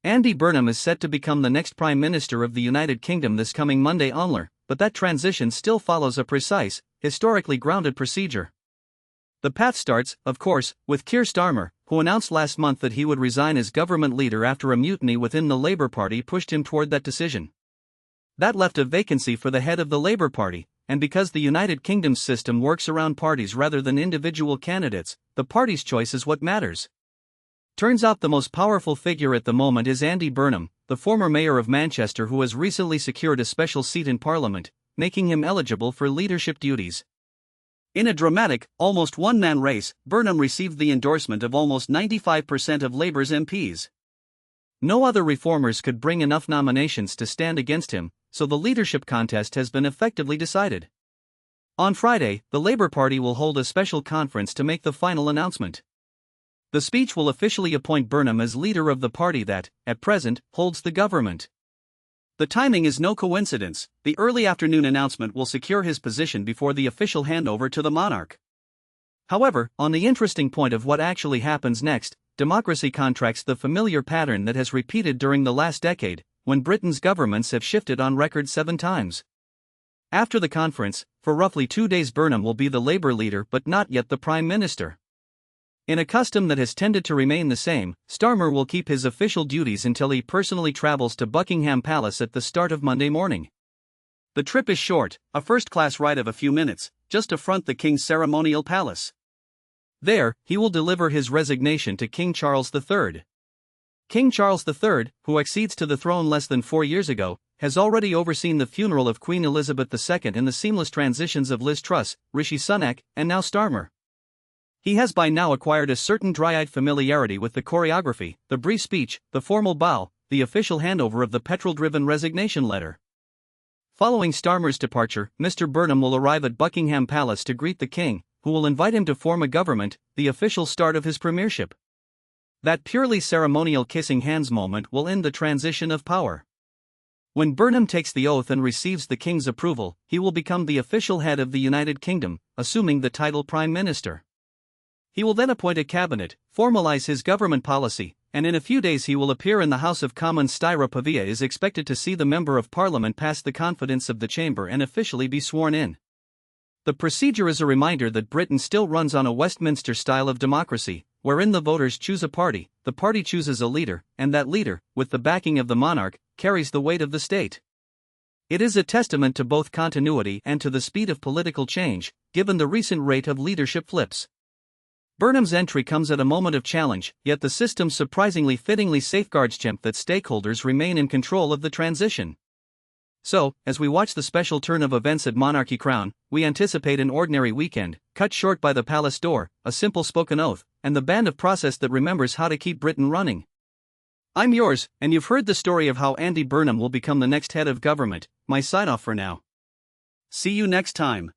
Andy Burnham is set to become the next Prime Minister of the United Kingdom this coming Monday onward, but that transition still follows a precise, historically grounded procedure. The path starts, of course, with Keir Starmer, who announced last month that he would resign as government leader after a mutiny within the Labour Party pushed him toward that decision. That left a vacancy for the head of the Labour Party, and because the United Kingdom's system works around parties rather than individual candidates, the party's choice is what matters. Turns out the most powerful figure at the moment is Andy Burnham, the former mayor of Manchester who has recently secured a special seat in Parliament, making him eligible for leadership duties. In a dramatic, almost one-man race, Burnham received the endorsement of almost 95% of Labour's MPs. No other reformers could bring enough nominations to stand against him, so the leadership contest has been effectively decided. On Friday, the Labour Party will hold a special conference to make the final announcement. The speech will officially appoint Burnham as leader of the party that, at present, holds the government. The timing is no coincidence. The early afternoon announcement will secure his position before the official handover to the monarch. However, on the interesting point of what actually happens next, democracy contracts the familiar pattern that has repeated during the last decade, when Britain's governments have shifted on record 7 times. After the conference, for roughly 2 days Burnham will be the Labour leader but not yet the Prime Minister. In a custom that has tended to remain the same, Starmer will keep his official duties until he personally travels to Buckingham Palace at the start of Monday morning. The trip is short, a first-class ride of a few minutes, just to front the King's ceremonial palace. There, he will deliver his resignation to King Charles III. King Charles III, who accedes to the throne less than 4 years ago, has already overseen the funeral of Queen Elizabeth II and the seamless transitions of Liz Truss, Rishi Sunak, and now Starmer. He has by now acquired a certain dry-eyed familiarity with the choreography, the brief speech, the formal bow, the official handover of the petrol-driven resignation letter. Following Starmer's departure, Mr. Burnham will arrive at Buckingham Palace to greet the King, who will invite him to form a government, the official start of his premiership. That purely ceremonial kissing hands moment will end the transition of power. When Burnham takes the oath and receives the King's approval, he will become the official head of the United Kingdom, assuming the title Prime Minister. He will then appoint a cabinet, formalise his government policy, and in a few days he will appear in the House of Commons. Styra Pavia is expected to see the Member of Parliament pass the confidence of the chamber and officially be sworn in. The procedure is a reminder that Britain still runs on a Westminster style of democracy, wherein the voters choose a party, the party chooses a leader, and that leader, with the backing of the monarch, carries the weight of the state. It is a testament to both continuity and to the speed of political change, given the recent rate of leadership flips. Burnham's entry comes at a moment of challenge, yet the system surprisingly fittingly safeguards that stakeholders remain in control of the transition. So, as we watch the special turn of events at Monarchy Crown, we anticipate an ordinary weekend, cut short by the palace door, a simple spoken oath, and the band of process that remembers how to keep Britain running. I'm yours, and you've heard the story of how Andy Burnham will become the next head of government. My sign-off for now. See you next time.